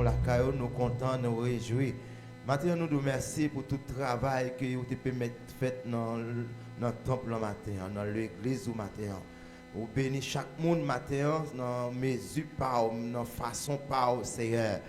la caillou, nous contents, nous réjouis. Maintenant, nous nous remercions pour tout le travail que vous avez fait dans le temple le matin, dans l'église au matin. Vous bénissez chaque monde matin dans mesure par, dans façon par, Seigneur.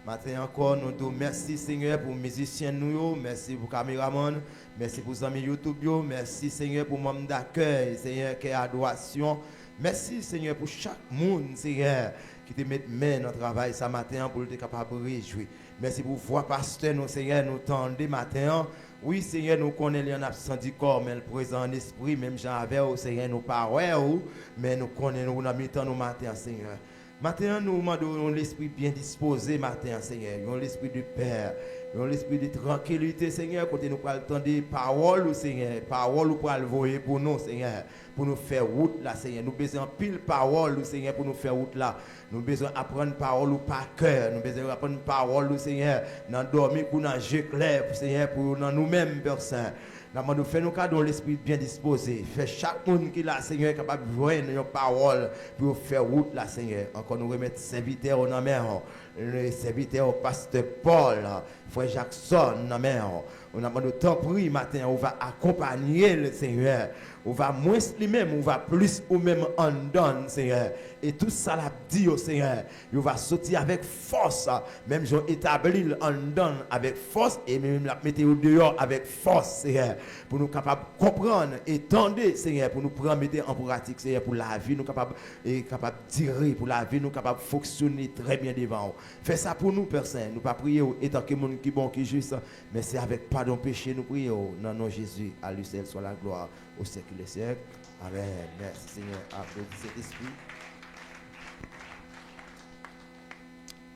Maintenant encore, nous nous merci Seigneur pour les musiciens, nous, merci pour les caméramans, merci pour les amis YouTube, merci Seigneur pour le membre d'accueil, Seigneur, qui est adoration. Merci Seigneur pour chaque monde, Seigneur, qui te met main dans le travail ce matin pour être capable de réjouir. Merci pour voir pasteur, nous, Seigneur, nous tendez matin. Oui, Seigneur, nous connaissons les absents du corps, mais le présent en esprit, même Jean avec, Seigneur, nous parlons, mais nous connaissons nous mi-temps nous matin, Seigneur. Maintenant, nous demandons l'esprit bien disposé, matin, Seigneur. L'esprit du Père, l'esprit de tranquillité, Seigneur. Côté nous parlons des paroles, Seigneur. Paroles pour le voyer pour nous, Seigneur. Pour nous faire route là, Seigneur. Nous avons besoin pile parole, Seigneur, pour nous faire route là. Nous avons besoin d'apprendre parole par cœur. Nous avons besoin d'apprendre parole, Seigneur. Dans dormir pour nous jeu clair, Seigneur, pour nous-mêmes, personnes. Nous faisons nos cadeaux l'esprit bien disposé. Fait chaque monde qui là, Seigneur, est capable de joindre nos paroles pour faire route là, Seigneur. Encore nous remettre serviteurs en main, le serviteur au pasteur Paul, frère Jackson en main. On a demandé temps pris matin, on va accompagner le Seigneur. On va moins lui-même, on va plus ou même en donne, Seigneur. Et tout ça l'a dit au Seigneur. On va sortir avec force. Même j'ai établi en donne avec force et même la mettre au dehors avec force, Seigneur. Pour nous capables de comprendre et tendre, Seigneur, pour nous prendre mettre en pratique, Seigneur, pour la vie, nous capables de tirer, pour la vie, nous capables de fonctionner très bien devant. Fais ça pour nous, personne. Nous pas prier étant que monde qui bon, qui juste, mais c'est avec pardon péché, nous prions. Dans nom de Jésus, à lui seul soit la gloire au siècle des siècles. Amen. Merci, Seigneur. Applaudissez cet esprit.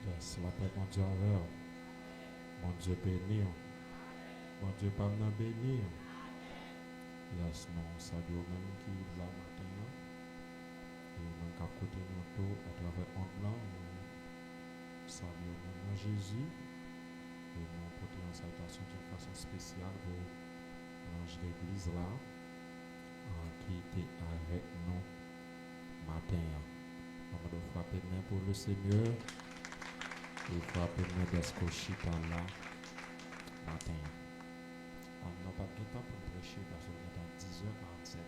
Yes, la paix, mon Dieu, avec. Mon Dieu béni. Mon Dieu, pas nous bénir. Yes, non, ça doit même qui là matin. Et même qu'à côté de nous, à travers un blanc, nous saluons au nom de Jésus. Et nous portons une salutation d'une façon spéciale pour l'ange d'église là, qui était avec nous matin. On va frapper main pour le Seigneur. Et frapper main d'Escochita là matin. On n'a pas de temps pour prêcher parce qu'on est à 10h47.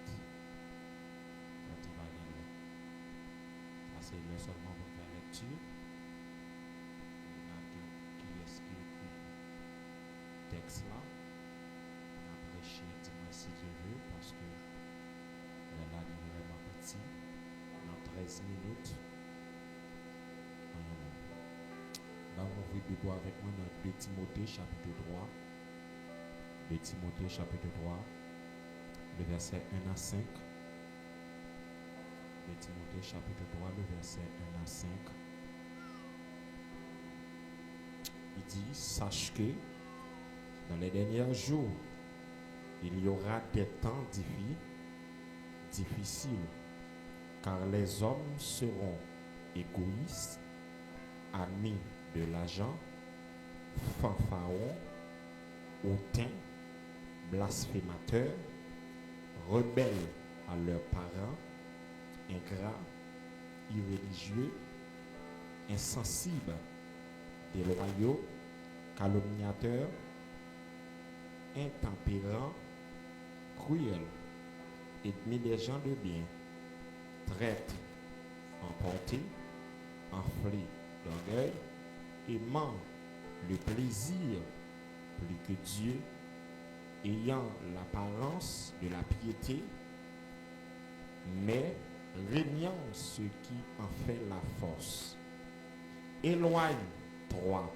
Ça c'est là seulement pour faire lecture. On a qui est-ce qui écrit texte là. On a prêché dimanche si Dieu veut parce que là il est vraiment petit. Dans 13 minutes. Là on ouvre Bible avec moi dans 2 Timothée chapitre 3. 2 Timothée chapitre 3, le verset 1 à 5. 2 Timothée chapitre 3, le verset 1 à 5. Il dit, sache que dans les derniers jours, il y aura des temps difficiles, car les hommes seront égoïstes, amis de l'argent, fanfarons, hautains, blasphémateurs, rebelles à leurs parents, ingrats, irréligieux, insensibles, déloyaux, calomniateurs, intempérants, cruels, ennemis des gens de bien, traîtres, emportés, enflés d'orgueil, aimant le plaisir plus que Dieu, ayant l'apparence de la piété, mais régnant ce qui en fait la force. Éloigne-toi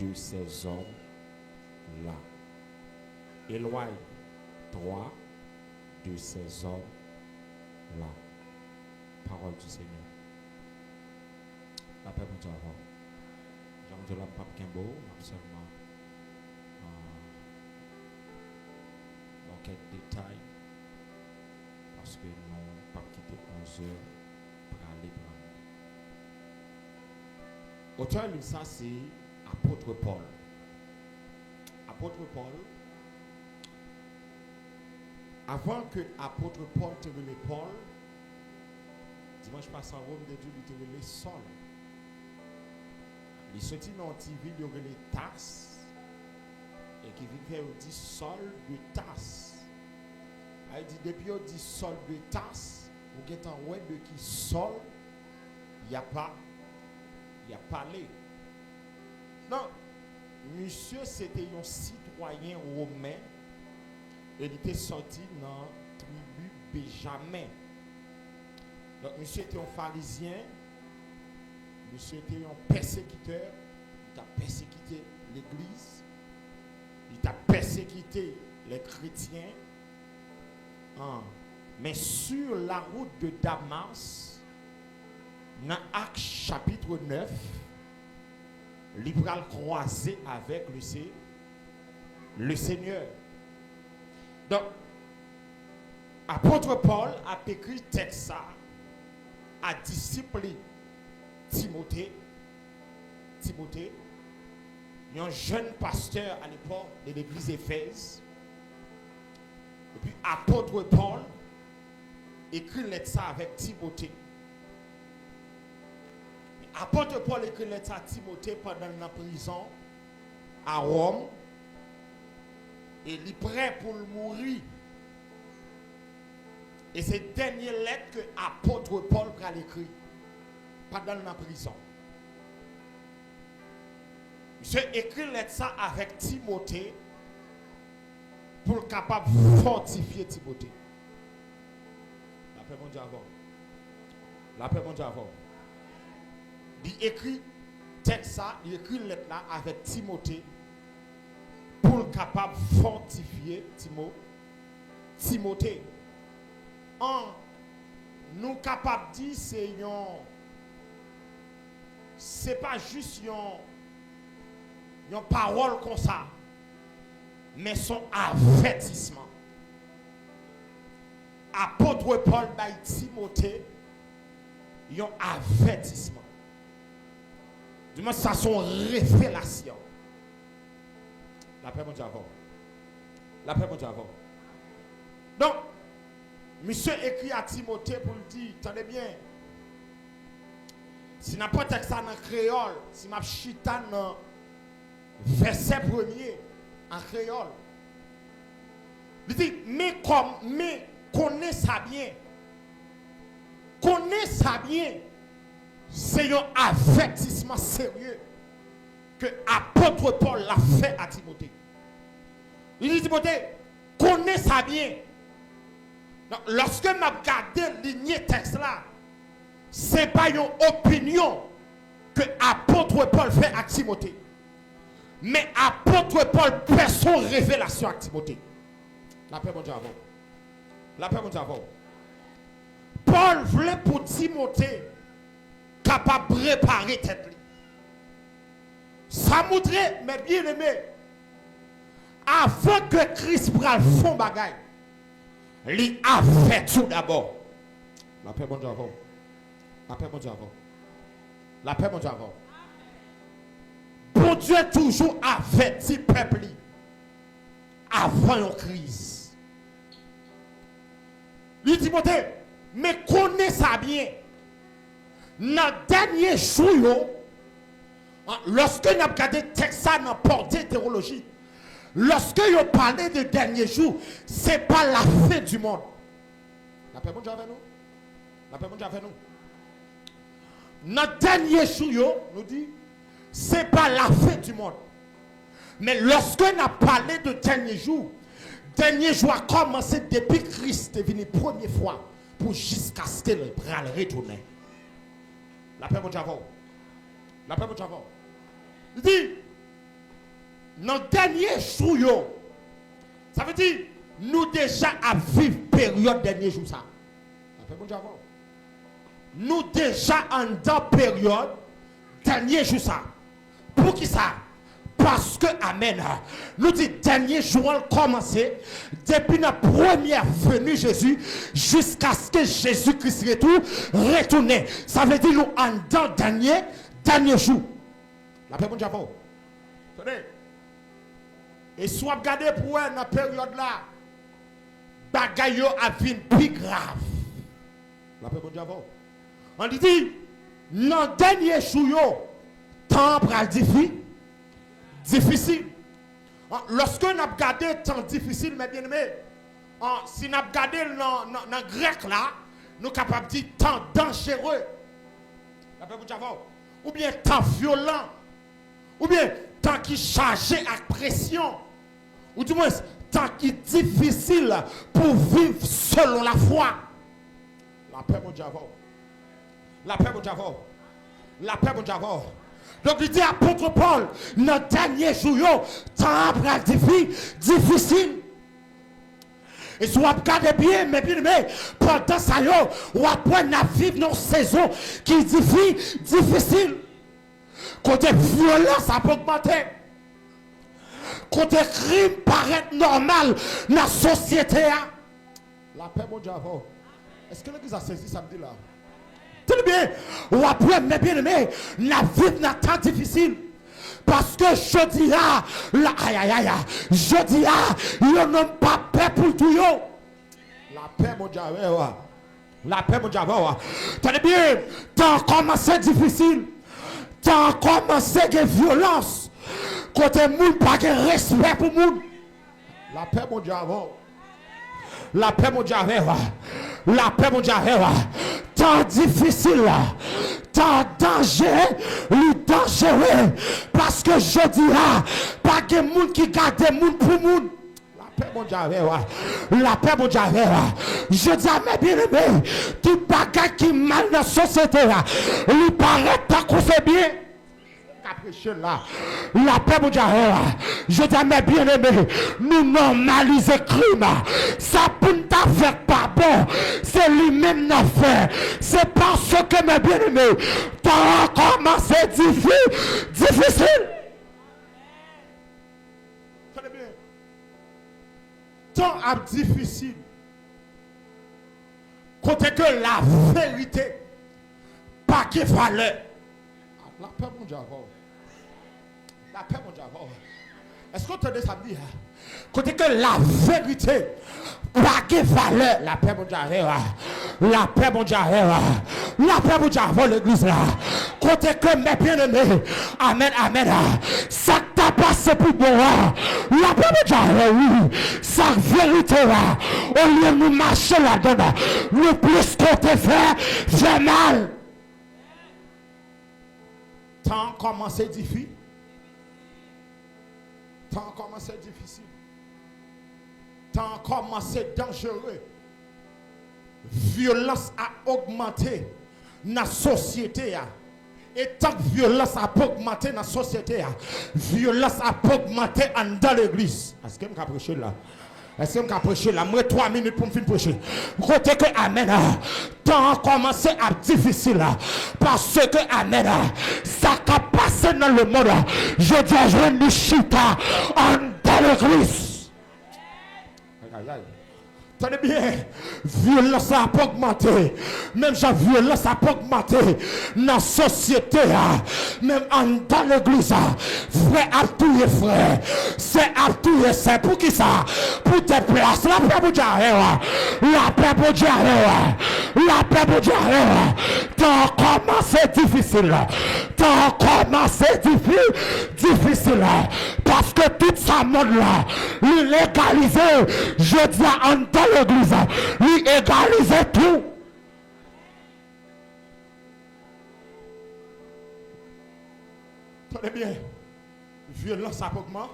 de ces hommes-là. Éloigne-toi de ces hommes-là. Parole du Seigneur. La paix pour toi. Jean de la Pape Kimbo, seulement dans quelques détails, parce que nous n'avons pas quitté 11 heures pour aller prendre. Auteur de ça, c'est Apôtre Paul. Apôtre Paul, avant que Apôtre Paul te relève Paul, dimanche passé à Rome, de Dieu lui te relève Saul. Il sorti dans une petite ville de les tasses et qui vient faire dit sol de tasse. Il dit depuis on dit sol de tasse, vous êtes en ouais de qui sol, il n'y a pas parlé. Non, monsieur c'était un citoyen romain et il était sorti dans la tribu Benjamin. Donc monsieur était un pharisien. Monsieur était un persécuteur, il a persécuté l'église, il a persécuté les chrétiens. Mais sur la route de Damas, dans Actes chapitre 9, il va croiser avec le Seigneur. Donc, apôtre Paul a écrit texte à disciple Timothée, un jeune pasteur à l'époque de l'église d'Éphèse. Et puis apôtre Paul écrit ça avec Timothée. Apôtre Paul écrit ça à Timothée pendant la prison à Rome. Et il est prêt pour mourir. Et c'est dernière lettre que apôtre Paul a écrit pendant la prison. Monsieur écrit ça avec Timothée pour être capable de fortifier Timothée. La paix mon Dieu avant. La paix mon Dieu avant. Il écrit texte ça, il écrit lettre là avec Timothée pour être capable de fortifier Timothée. Nous capables de dire c'est pas juste une parole comme ça, mais son avertissement. Apôtre Paul by Timothée, un avertissement. Du moins, ça son révélation. La paix mon Dieu avant. La paix mon Dieu avant. Donc, monsieur écrit à Timothée pour lui dire, attendez bien, si n'a pas texte ça en créole, si m'a chita dans verset premier en créole, il dit, mais connais ça bien, c'est un avertissement sérieux que apôtre Paul l'a fait à Timothée. Il dit, Timothée, connais ça bien. Donc, lorsque je regarde ligne texte là, ce n'est pas une opinion que apôtre Paul fait à Timothée. Mais apôtre Paul fait son révélation à Timothée. La paix mon Dieu avant. La paix mon Dieu avant. Paul voulait pour Timothée capable de réparer tête. Ça montrait, mes bien-aimés, avant que Christ prenne fond bagaille, il a fait tout d'abord. La paix mon Dieu avant. La paix mon Dieu avant. La paix mon Dieu avant. Bon Dieu toujours averti peuple avant une crise. Il dit Timothée, mais connais ça bien. Dans le dernier jour, lorsque nous avons regardé le texte dans la portée théologique, lorsque nous parlons de dernier jour, ce n'est pas la fin du monde. La paix mon Dieu avec nous. La paix mon Dieu avec nous. Notre dernier jour, nous dit, ce n'est pas la fin du monde. Mais lorsque nous avons parlé de dernier jour a commencé depuis Christ est venu première fois pour jusqu'à ce que le bras retourne. La paix mon Dieu avant. La paix mon Dieu avant. Il dit, notre dernier jour, ça veut dire, nous déjà à vivre période dernier jour ça. La paix mon Dieu avant. Nous déjà en dans période dernier jour ça. Pour qui ça? Parce que amen. Nous dit dernier jour commencé depuis la première venue Jésus jusqu'à ce que Jésus-Christ retourne. Ça veut dire nous en dans dernier jour. La paix mon Dieu. Attendez. Et soit regardez pour dans la période là, bagaille a vu plus grave. La paix mon Dieu. On dit, dans le dernier jour, temps pral difficile. Lorsque nous avons gardé temps difficile, mes bien-aimés, si nous avons gardé dans le grec là, nous sommes capables de dire temps dangereux. Ou bien temps violent. Ou bien temps qui chargé avec pression. Ou du moins temps qui est difficile pour vivre selon la foi. La paix, mon Dieu. La paix, mon Dieu. La paix, mon Dieu. Donc il dit à apôtre Paul, dans le dernier jour, temps difficile. Et si vous regardez bien, mais pendant ça, vous apprenez à vivre dans une saison qui est difficile. Côté violence a augmenté. Côté crime paraît normal dans la société. La paix, mon Dieu. Est-ce que l'église a saisi samedi là? Très bien. Ou après, mes bien-aimés, la vie n'a temps difficile. Parce que je dis, je dis, il n'y a pas paix pour tout. La paix, mon Dieu. La paix, mon Dieu. Tenez bien, tant commencé difficile, tant commencé de violence, côté moun pas de respect pour moun. La paix, mon Dieu. La paix, mon Dieu. La paix, mon Dieu. Tant difficile, tant dangereux, parce que je dis pas de monde qui garde monde pour monde. La paix, mon Dieu. La paix, mon Dieu. Je dis à mes bien-aimés, tout bagage qui est mal dans la société, il paraît pas qu'on fait bien. La paix, mon Dieu. Je dis à mes bien-aimés, nous normalisons le crime. Ça pour ne faire pas bon. C'est lui-même n'a fait. C'est parce que mes bien-aimés, t'as commencé difficile. Tenez bien. Temps difficile. Côté que la vérité, pas qu'il fallait. La paix, mon Dieu. La paix, mon Dieu. Est-ce que tu as samedi? Côté que la vérité, pas qu'il fallait. La paix, mon Dieu. La paix, mon Dieu. La paix, mon Dieu. L'église là. Côté que mes bien-aimés. Amen, amen. Ça t'a passé pour moi. La paix, mon Dieu. Oui. Sa vérité là. Au lieu de nous marcher là-dedans, le plus qu'on te fait mal. Tant commencé difficile. Tant commencé difficile. Tant commencé dangereux. Violence a augmenté dans la société. Et tant que violence a augmenté dans la société, violence a augmenté dans l'église. Est-ce que je peux prêcher là? Est-ce que je peux prêcher là? Moi, 3 minutes pour me finir prêcher. Côté que Amen, tant commencé à difficile. Parce que Amen, ça a passé dans le monde. Je dis à je ne chita dans l'église. Aïe, aïe. Tenez bien, violence a augmenté. Même la violence a augmenté dans la société. Même dans l'église. Frère à tous les frères. C'est à tous les frères. Pour qui ça? Pour tes places. La paix pour Dieu. La paix pour Dieu. La paix pour Dieu. T'as commencé difficile. T'as commencé difficile. Parce que tout ça monde là, il légalisé. Je dis à dans l'église, il égalisait tout. Tenez bien, violence a augmenté.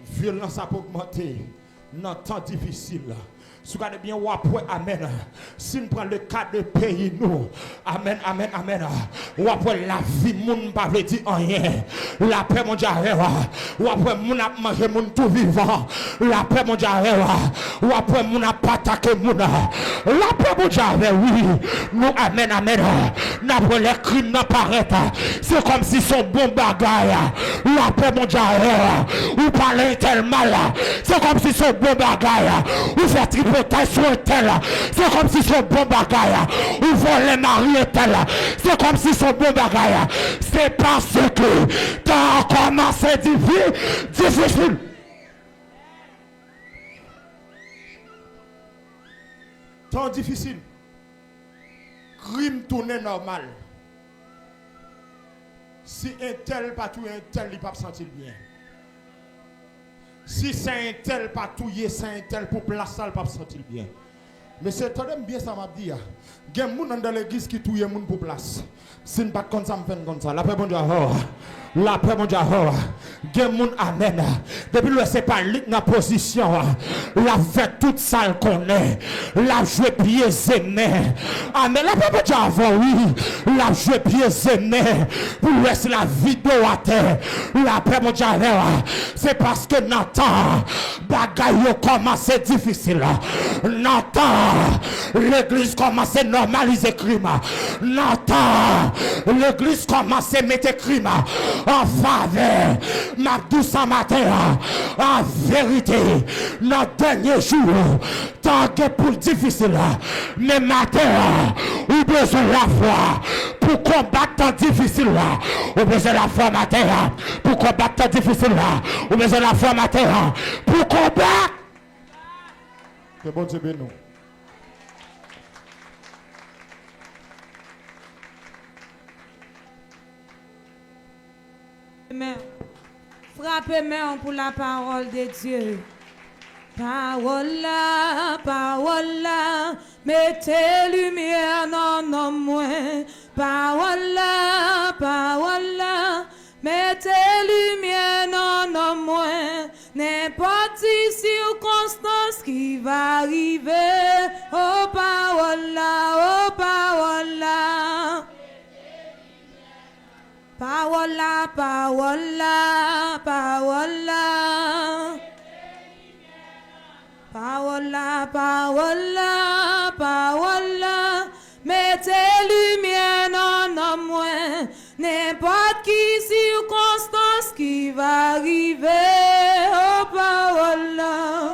Violence a augmenté dans le temps difficile. Si vous regardez bien, amen. Si nous prenons le cas de pays, nous, amen, amen, amen. Ou après la vie, moun pas veut dire rien. La paix, mon Dieu, ou après moun a mangé moun tout vivant. La paix, mon Dieu, ou après moun a pas attaqué moun. La paix, mon Dieu, oui. Nous, amen, amen. N'après les crimes n'apparaissent. C'est comme si son bon bagaille. La paix, mon Dieu, ou parler tellement. C'est comme si son bon bagaille. Ou fait triple. C'est comme si son bon bagaille ou voler mari tel. C'est comme si son bon bagaille. C'est parce que t'as commencé difficile. Temps difficile. Crime tourné normal. Si un tel pas tout, un tel, il pas sentir bien. Si c'est un tel pas tout, c'est un tel pour place, il pas sentir bien. Mais c'est très bien ça m'a dit. Il y a des gens dans l'église qui touillent les gens pour place. Si ne pas comme ça, me fait comme ça. La paix, bon Dieu, la paix, mon Dieu, il y a des gens, amen. Depuis le c'est pas lit dans la position, la fait toute ça qu'on est. La joué pieds et mains. Amen. La paix, mon Dieu, oui. La joué pieds et mains. Pour laisser la vidéo à terre. La paix, mon Dieu, c'est parce que Nathan, bagaille commence difficile. Nathan, l'église commence à normaliser le crime. Nathan, l'église commence à mettre le crime en faveur. Ma douce matin, en vérité, notre dernier jour, tant que pour difficile, mais matin, ou besoin de la foi pour combattre tant difficile, ou besoin de la foi matin, pour combattre tant difficile, ou besoin de la foi matin, pour combattre. Que bon Dieu bénisse nous. Frappez-moi pour la parole de Dieu. Parole là, mettez lumière dans moi. Parole là, mettez lumière dans moi. N'importe circonstance qui va arriver. Oh parole là, oh parole là. Parole là, parole là, parole là. Parole là, parole là, parole là. Mettez lumière dans moi. N'importe qui circonstance qui va arriver. Oh parole là,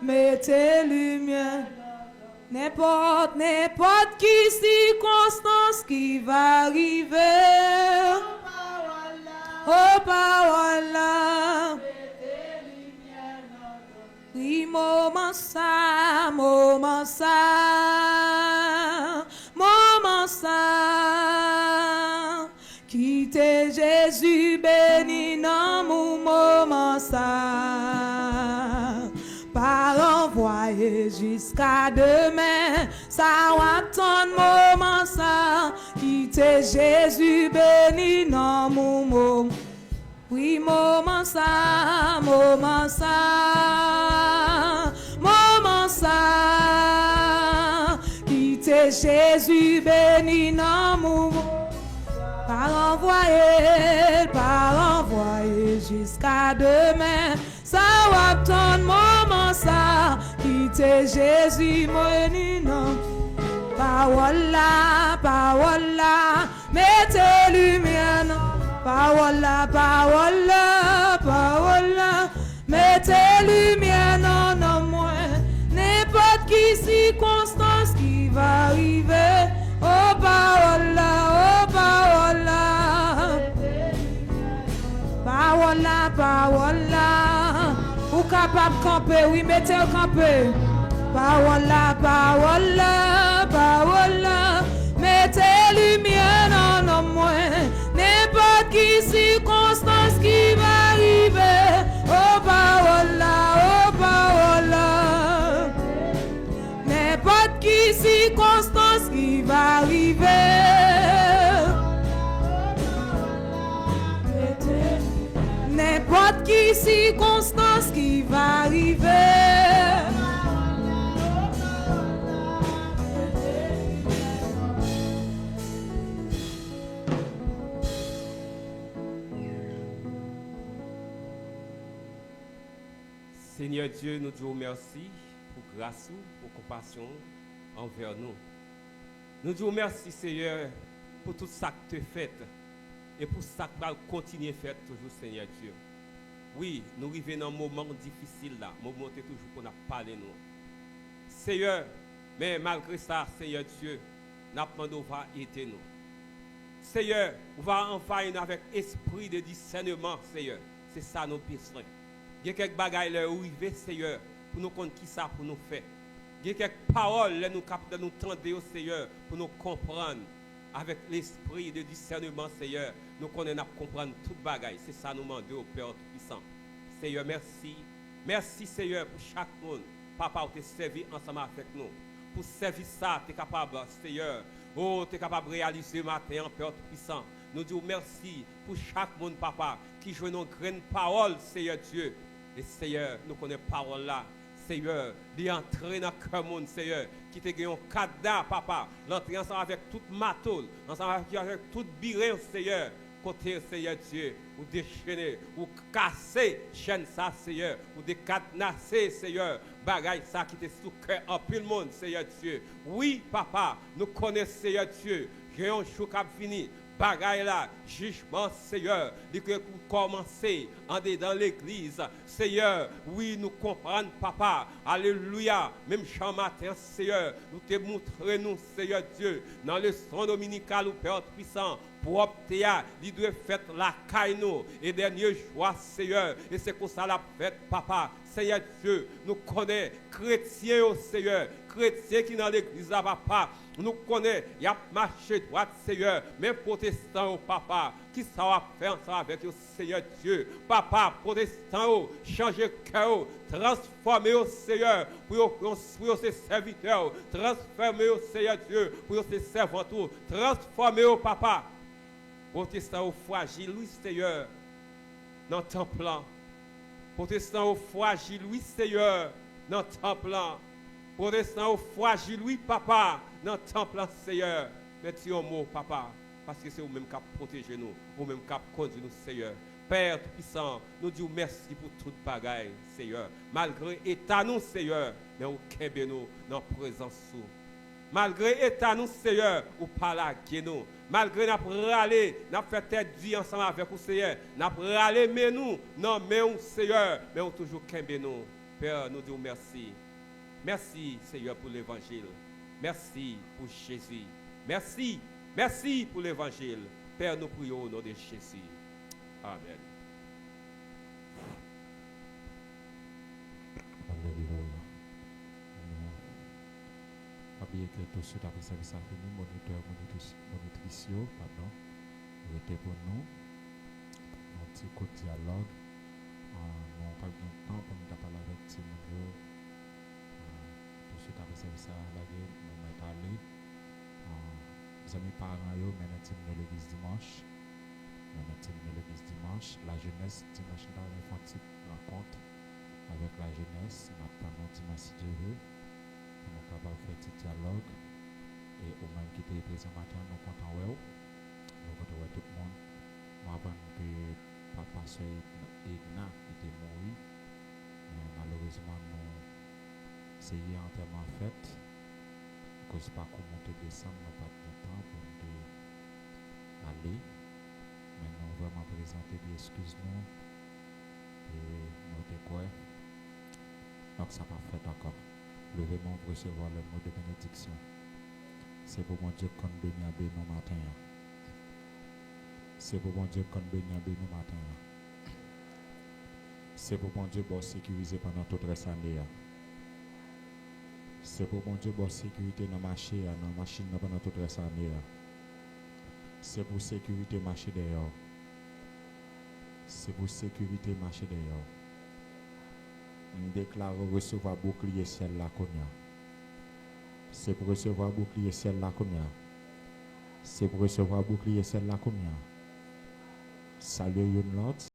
mettez lumière. N'importe qui circonstance qui va arriver. Oh parole là. Oui, moment ça, quittez Jésus béni dans mon moment ça. Par envoyer jusqu'à demain, ça va attendre moment ça. Quittez Jésus béni dans mon moment. Oui, moment ça, moment ça, quittez Jésus béni dans mon par envoyer jusqu'à demain, ça va attendre moment ça, quittez Jésus béni dans parole là, mettez lumière dans parole là, mettez lumière dans moi. N'importe qui circonstance qui va arriver. Oh parole là, parole là. Ou capable de camper, oui, mettez au camper. Parole là, mettez lumière dans moi. N'importe qui circonstance qui va arriver. Oh parole là. N'importe qui circonstance qui va arriver. N'importe qui circonstance qui va arriver. Seigneur Dieu, nous disons merci pour grâce, pour compassion envers nous. Nous disons merci, Seigneur, pour tout ça que tu as fait et pour ça que tu vas continuer à faire toujours, Seigneur Dieu. Oui, nous arrivons dans un moment difficile là, moment toujours qu'on a parlé nous. Seigneur, mais malgré ça, Seigneur Dieu, nous demandons va aider nous. Seigneur, on va envahir avec esprit de discernement, Seigneur. C'est ça nos besoins. Il y a quelques bagailles là où arriver, Seigneur, pour nous comprendre qui ça pour nous faire. Il y a quelques paroles là nous capter nous tendre au Seigneur pour nous comprendre. avec l'esprit de discernement, Seigneur, nous connaissons, comprendre toute bagaille. C'est ça nous demandons au Père Tout-Puissant. Seigneur, merci. Merci, Seigneur, pour chaque monde. Papa, tu es servi ensemble avec nous. Pour servir ça, tu es capable, Seigneur. Oh, tu es capable de réaliser matin, Père Tout-Puissant. Nous disons merci pour chaque monde, Papa, qui joue nos grandes paroles, Seigneur Dieu. Et Seigneur, nous connaissons parole là. Seigneur, d'y entrer dans le cœur monde, Seigneur, qui te gagne un cadenas, Papa. L'entrer ensemble avec toute matole, ensemble avec toute birin, Seigneur. Côté, Seigneur Dieu, ou déchaîner, ou casser chaîne ça, Seigneur, ou décadenasser, Seigneur, bagaille ça qui te sous cœur en plus le monde, Seigneur Dieu. Oui, Papa, nous connaissons, Seigneur Dieu, j'ai un jour qui a fini. Bagaille là, jugement, Seigneur, dit que pour commencer en dedans l'église, Seigneur, oui, nous comprenons, Papa, alléluia, même chaque matin, Seigneur, nous te montrons, nous, Seigneur Dieu, dans le son dominical ou Père puissant, pour opter à, il doit faire la caille nous, et dernier joie, Seigneur, et c'est comme ça la fête, Papa, Seigneur Dieu, nous connaissons, chrétiens, oh Seigneur, chrétiens qui dans l'église, Papa, nous connaissons, il y a marché droit, Seigneur, même protestants, oh, Papa, qui ça va faire ensemble avec le Seigneur Dieu, Papa, protestants, oh, changer cœur, transformer au Seigneur, pour ses serviteurs, transformer au Seigneur Dieu, pour ses servants, transformer au Papa, protestants au fragile, oui, Seigneur, dans le temple, protestants au fragile, oui, Seigneur, dans le temple, protestants au fragile, oui, Papa, dans le temple, Seigneur. Mettez un mot, Papa, parce que c'est vous-même qui protégez nous, vous-même qui conduit nous, Seigneur. Père Tout-Puissant, nous disons merci pour toute bagaille, Seigneur. Malgré l'état nous, Seigneur, mais vous kembe nous dans la présence. Malgré l'état nous, Seigneur, vous parlez nous. Malgré nous râler, nous fait tête vie ensemble avec vous, Seigneur. Nous râler, mais nous, non, mais vous, Seigneur, mais vous toujours kembe nous. Père, nous disons merci. Merci, Seigneur, pour l'évangile. Merci pour Jésus. Merci. Merci pour l'évangile. Père, nous prions au nom de Jésus. Amen. Alléluia. Oubliez que tout de suite après service a fini, moniteur, monitrice, pardon, était pour nous. Un petit coup de dialogue. Nous n'avons pas eu de temps pour nous parler avec Timothée. Tout de suite après service à la gueule, nous mettons à aller. Les amis parents, nous mettons l'église dimanche. Nous mettons l'église dimanche. La jeunesse, dimanche, nous avons fait une petite rencontre avec la jeunesse. Nous attendons dimanche si Dieu veut. Nous sommes capables de faire un petit dialogue. Et au même qui était présent matin, nous sommes contents. Nous comptons tout le monde. Nous avons que papa soeur Edna était mort. Malheureusement, nous essayons entièrement fait. À cause pas qu'on monte décembre, nous n'avons pas de temps pour nous aller. Mais nous avons vraiment présenté des excuses nous. Et nous avons quoi. Donc ça n'a pas fait encore. Levez-moi pour recevoir le mot de bénédiction. C'est pour mon Dieu qu'on bénit à bénir nos matins. C'est pour mon Dieu qu'on bénit à bénir nos matins. C'est pour mon Dieu pour sécuriser pendant toute la année. C'est pour mon Dieu pour sécurité dans la machine pendant toute la année. C'est pour sécurité marcher dehors. C'est pour sécurité marcher dehors. Nous déclarons recevoir bouclier ciel là qu'on a. C'est pour recevoir bouclier ciel là qu'on a. C'est pour recevoir bouclier ciel là qu'on a. Salut une l'autre.